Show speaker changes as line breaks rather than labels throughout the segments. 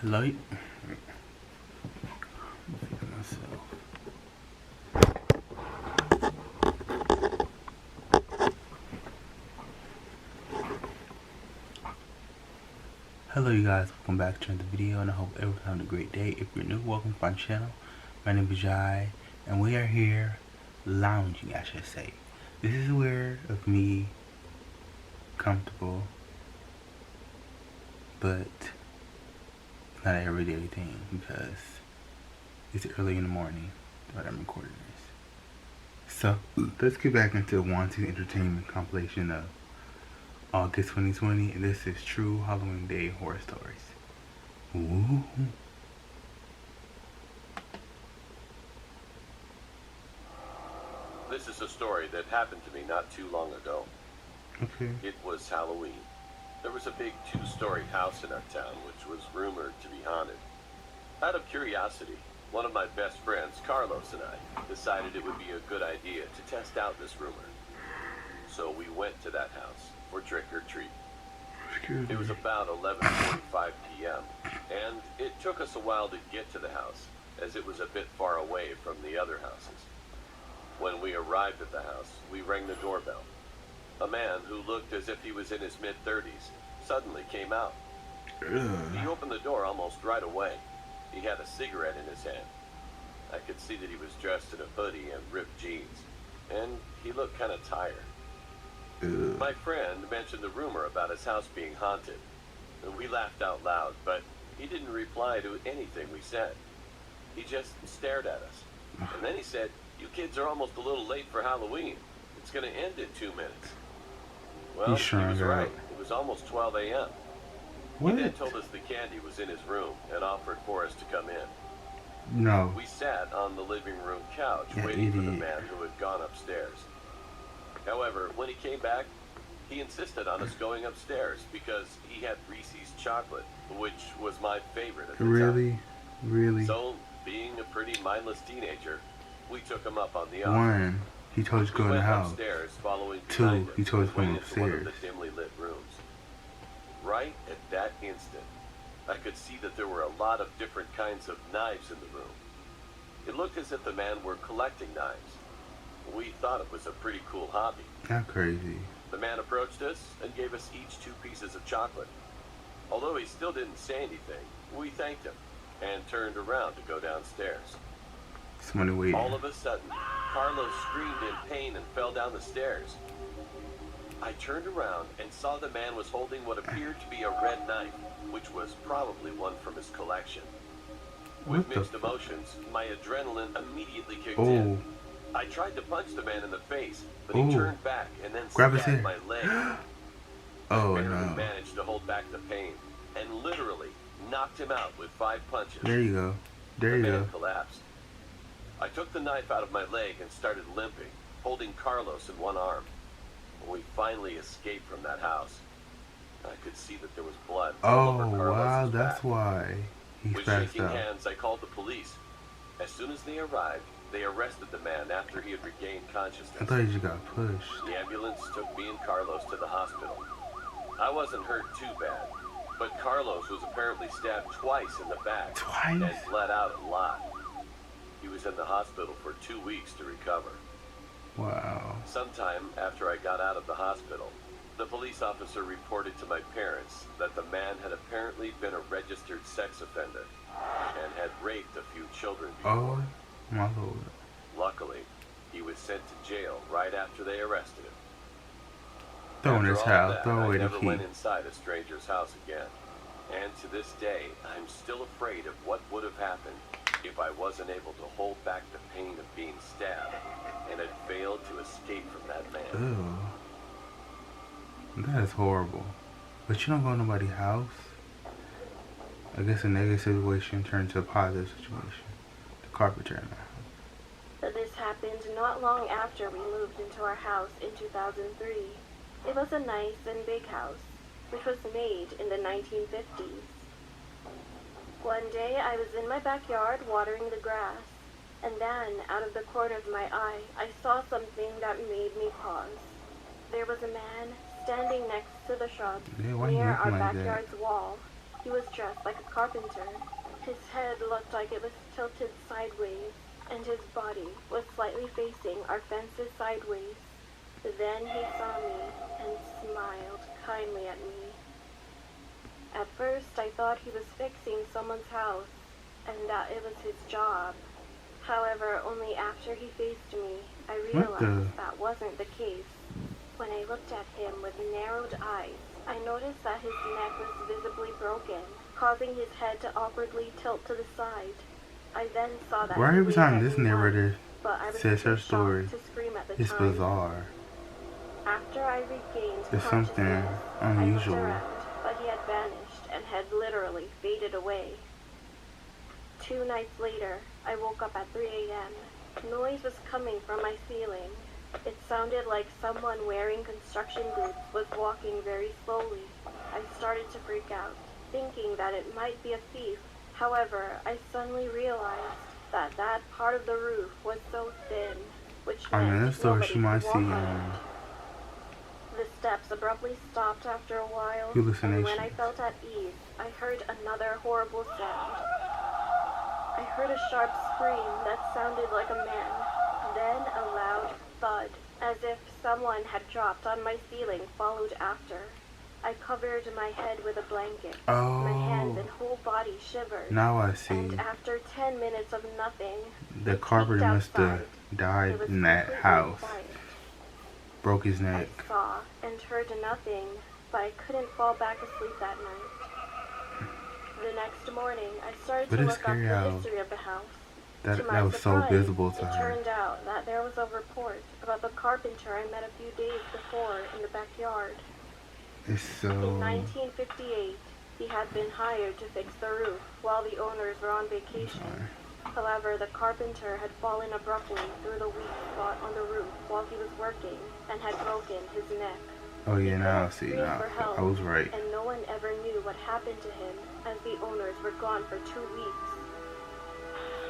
Light. Myself. Hello you guys, welcome back to another video and I hope everyone's having a great day. If you're new, welcome to my channel. My name is Jai and we are here lounging, I should say. This is where of me comfortable, but not an everyday thing because it's early in the morning that I'm recording this. So let's get back into Wansee entertainment compilation of August 2020, and this is True Halloween Day Horror Stories. Ooh.
This is a story that happened to me not too long ago.
Okay.
It was Halloween. There was a big two-story house in our town which was rumored to be haunted. Out of curiosity, one of my best friends, Carlos, and I decided it would be a good idea to test out this rumor. So we went to that house for trick or treat. It was about 11:45 p.m. and it took us a while to get to the house as it was a bit far away from the other houses. When we arrived at the house, we rang the doorbell. A man who looked as if he was in his mid-30s suddenly came out. He opened the door almost right away. He had a cigarette in his hand. I could see that he was dressed in a hoodie and ripped jeans, and he looked kind of tired. My friend mentioned the rumor about his house being haunted. We laughed out loud, but he didn't reply to anything we said. He just stared at us. And then he said, "You kids are almost a little late for Halloween. It's going to end in 2 minutes." Well, he was right. It was almost 12 a.m. He then told us the candy was in his room and offered for us to come in.
No.
We sat on the living room couch waiting for the man who had gone upstairs. However, when he came back, he insisted on us going upstairs because he had Reese's chocolate, which was my favorite at the time.
Really?
So, being a pretty mindless teenager, we took him up on the offer.
1, he told you to go in the house.
Upstairs, following
2, he told us to go
one
upstairs.
of the dimly lit rooms. Right at that instant, I could see that there were a lot of different kinds of knives in the room. It looked as if the man were collecting knives. We thought it was a pretty cool hobby.
That's crazy.
The man approached us and gave us each 2 pieces of chocolate. Although he still didn't say anything, we thanked him and turned around to go downstairs.
Somebody waiting.
All of a sudden, Carlos screamed in pain and fell down the stairs. I turned around and saw the man was holding what appeared to be a red knife, which was probably one from his collection. With mixed emotions, my adrenaline immediately kicked in. I tried to punch the man in the face, but he turned back and then stabbed my leg. I barely managed to hold back the pain and literally knocked him out with 5 punches.
There you go. There you go.
The man collapsed. I took the knife out of my leg and started limping, holding Carlos in one arm. When we finally escaped from that house, I could see that there was blood all over Carlos's
wow,
back.
That's why he
With
passed
shaking
out.
hands, I called the police. As soon as they arrived, they arrested the man after he had regained consciousness.
I thought he just got pushed.
The ambulance took me and Carlos to the hospital. I wasn't hurt too bad, but Carlos was apparently stabbed twice in the back and bled out a lot. He was in the hospital for 2 weeks to recover.
Wow.
Sometime after I got out of the hospital, the police officer reported to my parents that the man had apparently been a registered sex offender and had raped a few children before.
Oh, my Lord.
Luckily, he was sent to jail right after they arrested him.
Throw in his house, throw away
I
the
never
key.
went inside a stranger's house again. And to this day, I'm still afraid of what would have happened if I wasn't able to hold back the pain of being stabbed and had failed to escape from that man.
Ew. That is horrible. But you don't go to nobody's house. I guess a negative situation turned to a positive situation. The carpenter in the house.
This happened not long after we moved into our house in 2003. It was a nice and big house, which was made in the 1950s. One day I was in my backyard watering the grass, and then out of the corner of my eye, I saw something that made me pause. There was a man standing next to the shrubs near our backyard's wall. He was dressed like a carpenter. His head looked like it was tilted sideways, and his body was slightly facing our fences sideways. Then he saw me and smiled kindly at me. At first, I thought he was fixing someone's house, and that it was his job. However, only after he faced me, I realized that wasn't the case. When I looked at him with narrowed eyes, I noticed that his neck was visibly broken, causing his head to awkwardly tilt to the side. I then saw that
Why every time this
once,
narrator
but I was
says
too
her story,
shocked to scream at the
it's
time.
bizarre.
After I regained
It's something
consciousness,
unusual.
I looked around, but he had vanished and had literally faded away. 2 nights later, I woke up at 3 a.m. Noise was coming from my ceiling. It sounded like someone wearing construction boots was walking very slowly. I started to freak out, thinking that it might be a thief. However, I suddenly realized that that part of the roof was so thin, which meant
this story
nobody
she might
could
see
walk on it. The steps abruptly stopped after a while, and when I
hallucinations.
felt at ease, I heard another horrible sound. I heard a sharp scream that sounded like a man, then a loud thud, as if someone had dropped on my ceiling, followed after. I covered my head with a blanket. My hands and whole body shivered.
Now I see.
And after 10 minutes of nothing,
The carpenter must have died in that house.
Quiet.
Broke his neck.
I saw and heard nothing, but I couldn't fall back asleep that night. The next morning, I started to look up the history of the house.
That was so visible to
it
her.
turned out that there was a report about the carpenter I met a few days before in the backyard.
It's so...
In 1958, he had been hired to fix the roof while the owners were on vacation. However, the carpenter had fallen abruptly through the weak spot on the roof while he was working and had broken his neck.
Oh yeah,
He
now I
couldn't
see.
scream
Now
for help,
I was right.
and no one ever knew what happened to him as the owners were gone for 2 weeks.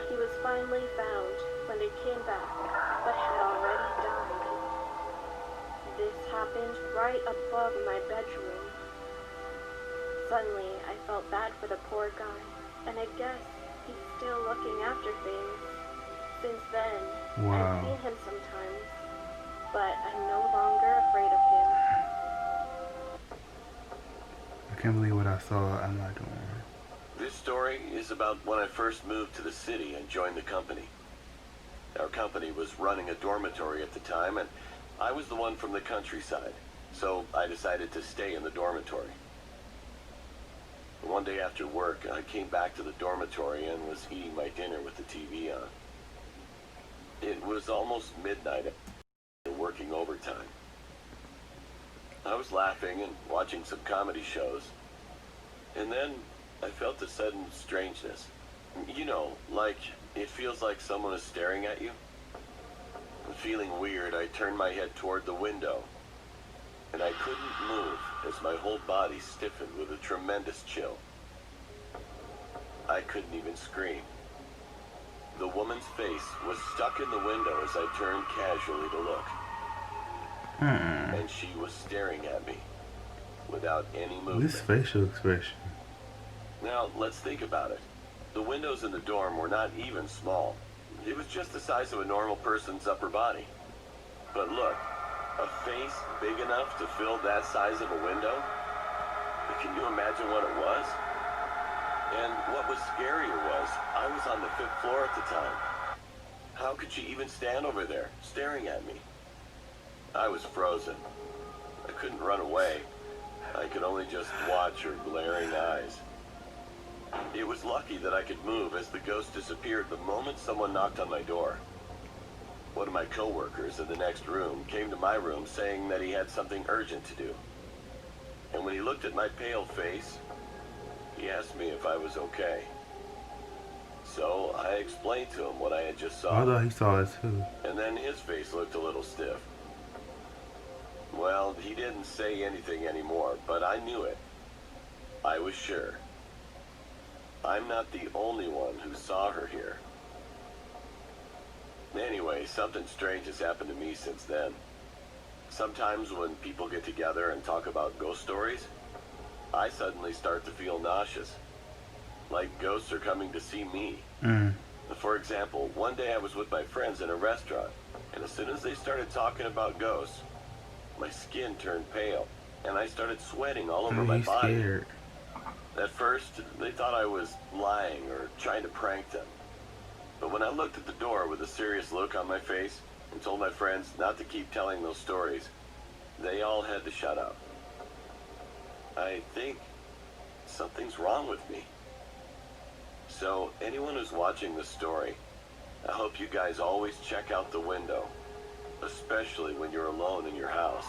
He was finally found when they came back, but had already died. This happened right above my bedroom. Suddenly, I felt bad for the poor guy, and I guess he's still looking after things. Since then, I've seen him sometimes, but I'm no longer afraid of him.
I can't believe what I saw. I'm not doing it.
This story is about when I first moved to the city and joined the company. Our company was running a dormitory at the time, and I was the one from the countryside, so I decided to stay in the dormitory. One day after work, I came back to the dormitory and was eating my dinner with the TV on. It was almost midnight and working overtime. I was laughing and watching some comedy shows, and then I felt a sudden strangeness. You know, like it feels like someone is staring at you. Feeling weird, I turned my head toward the window, and I couldn't move as my whole body stiffened with a tremendous chill. I couldn't even scream. The woman's face was stuck in the window as I turned casually to look. And she was staring at me without any movement.
This facial expression.
Now, let's think about it. The windows in the dorm were not even small. It was just the size of a normal person's upper body. But look, a face big enough to fill that size of a window? Can you imagine what it was? And what was scarier was, I was on the 5th floor at the time. How could she even stand over there, staring at me? I was frozen. I couldn't run away. I could only just watch her glaring eyes. It was lucky that I could move as the ghost disappeared the moment someone knocked on my door. One of my coworkers in the next room came to my room saying that he had something urgent to do. And when he looked at my pale face, he asked me if I was okay. So I explained to him what I had just saw.
I thought he saw it too.
And then his face looked a little stiff. Well, he didn't say anything anymore, but I knew it. I was sure. I'm not the only one who saw her here. Anyway, something strange has happened to me since then. Sometimes when people get together and talk about ghost stories, I suddenly start to feel nauseous, like ghosts are coming to see me.
Mm.
For example, one day I was with my friends in a restaurant, and as soon as they started talking about ghosts, my skin turned pale, and I started sweating all over
Oh,
my
he's
body.
scared.
At first, they thought I was lying or trying to prank them. But when I looked at the door with a serious look on my face and told my friends not to keep telling those stories, they all had to shut up. I think something's wrong with me. So, anyone who's watching this story, I hope you guys always check out the window, especially when you're alone in your house.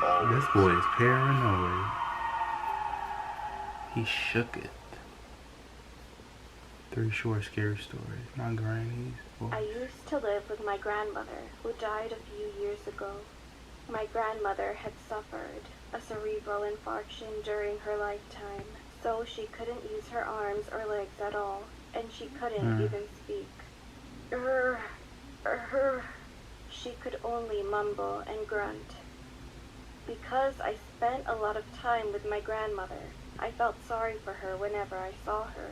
Always.
This boy is paranoid. He shook it. 3 short scary stories. My granny's voice.
I used to live with my grandmother, who died a few years ago. My grandmother had suffered a cerebral infarction during her lifetime, so she couldn't use her arms or legs at all, and she couldn't even speak. She could only mumble and grunt. Because I spent a lot of time with my grandmother, I felt sorry for her whenever I saw her.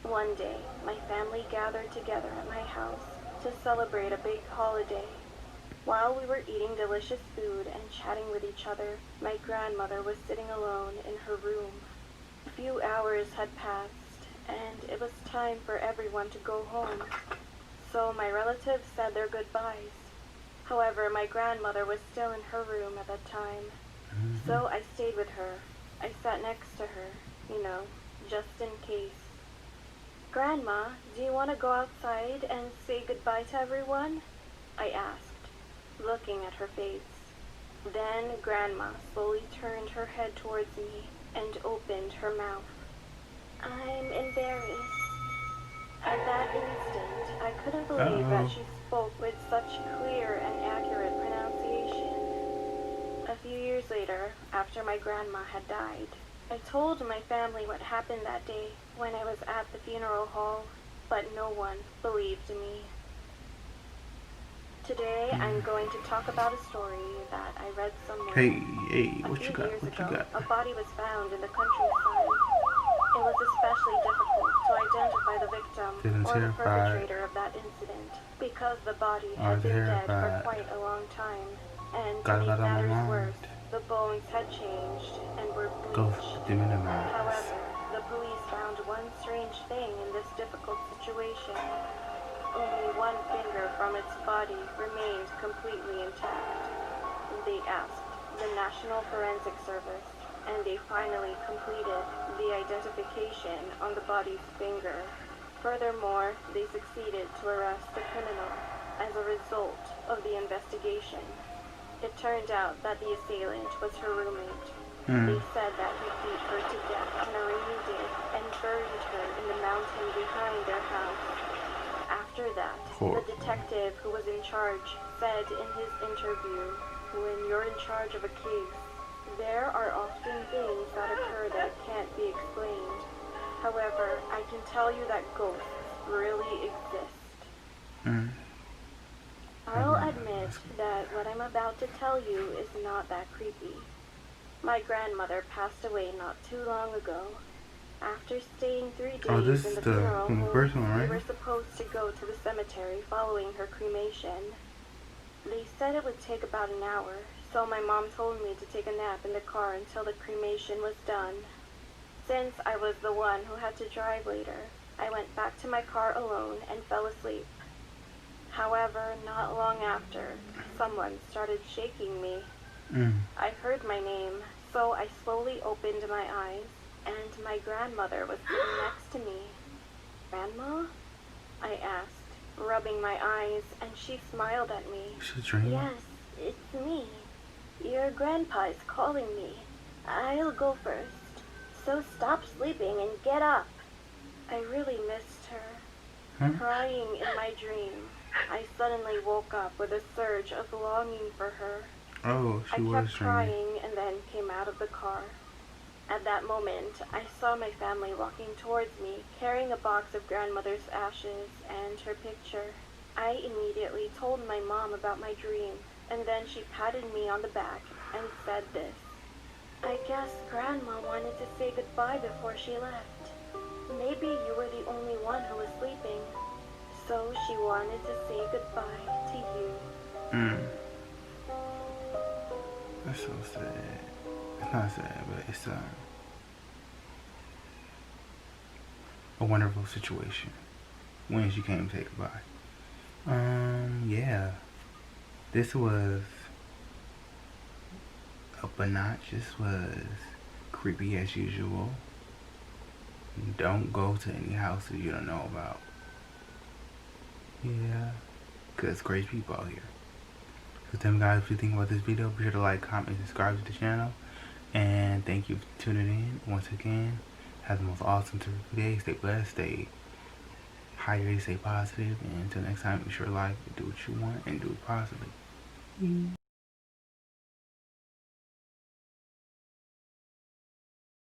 One day, my family gathered together at my house to celebrate a big holiday. While we were eating delicious food and chatting with each other, my grandmother was sitting alone in her room. A few hours had passed, and it was time for everyone to go home. So my relatives said their goodbyes. However, my grandmother was still in her room at that time, so I stayed with her. I sat next to her, just in case. "Grandma, do you want to go outside and say goodbye to everyone?" I asked, looking at her face. Then Grandma slowly turned her head towards me and opened her mouth. "I'm embarrassed." At that instant, I couldn't believe that she spoke with such clear and accurate pronunciation. A few years later, after my grandma had died, I told my family what happened that day when I was at the funeral hall, but no one believed me. Today, I'm going to talk about a story that I read somewhere.
Hey,
A
what
few
you got?
years
What you
ago,
got?
a body was found in the countryside. It was especially difficult to identify the victim
Feeling
or the
terrified.
perpetrator of that incident because the body
Oh,
had been dead for
terrified.
quite a long time. And to
Got a
make
lot on my
matters
mind.
worse, the bones had changed and were
Ghost
bleached.
minimized.
However, the police found one strange thing in this difficult situation. Only one finger from its body remained completely intact. They asked the National Forensic Service, and they finally completed the identification on the body's finger. Furthermore, they succeeded to arrest the criminal as a result of the investigation. It turned out that the assailant was her roommate. They said that he beat her to death on a rainy day and buried her in the mountain behind their house. After that, the detective who was in charge said in his interview, "When you're in charge of a case, there are often things that occur that can't be explained. However, I can tell you that ghosts really exist." I'll admit that what I'm about to tell you is not that creepy. My grandmother passed away not too long ago. After staying 3 days in the funeral home, we were supposed to go to the cemetery following her cremation. They said it would take about an hour, so my mom told me to take a nap in the car until the cremation was done. Since I was the one who had to drive later, I went back to my car alone and fell asleep. However, not long after, someone started shaking me. I heard my name, so I slowly opened my eyes, and my grandmother was sitting next to me. "Grandma?" I asked, rubbing my eyes, and she smiled at me. "Yes, it's me. Your grandpa is calling me. I'll go first, so stop sleeping and get up." I really missed her. Crying in my dream, I suddenly woke up with a surge of longing for her. I kept crying and then came out of the car. At that moment, I saw my family walking towards me, carrying a box of grandmother's ashes and her picture. I immediately told my mom about my dream, and then she patted me on the back and said this: I guess Grandma wanted to say goodbye before she left. Maybe you were the only one who was sleeping, so she wanted to say goodbye to you.
That's so sad. It's not sad, but it's a wonderful situation when she came to say goodbye. Yeah. This was up a notch. This was creepy as usual. Don't go to any houses you don't know about. Yeah. Because crazy people out here. So tell me guys what you think about this video. Be sure to like, comment, and subscribe to the channel. And thank you for tuning in once again. Have the most awesome day. Stay blessed, stay hydrated, stay positive. And until next time, be sure to like, do what you want, and do it positively.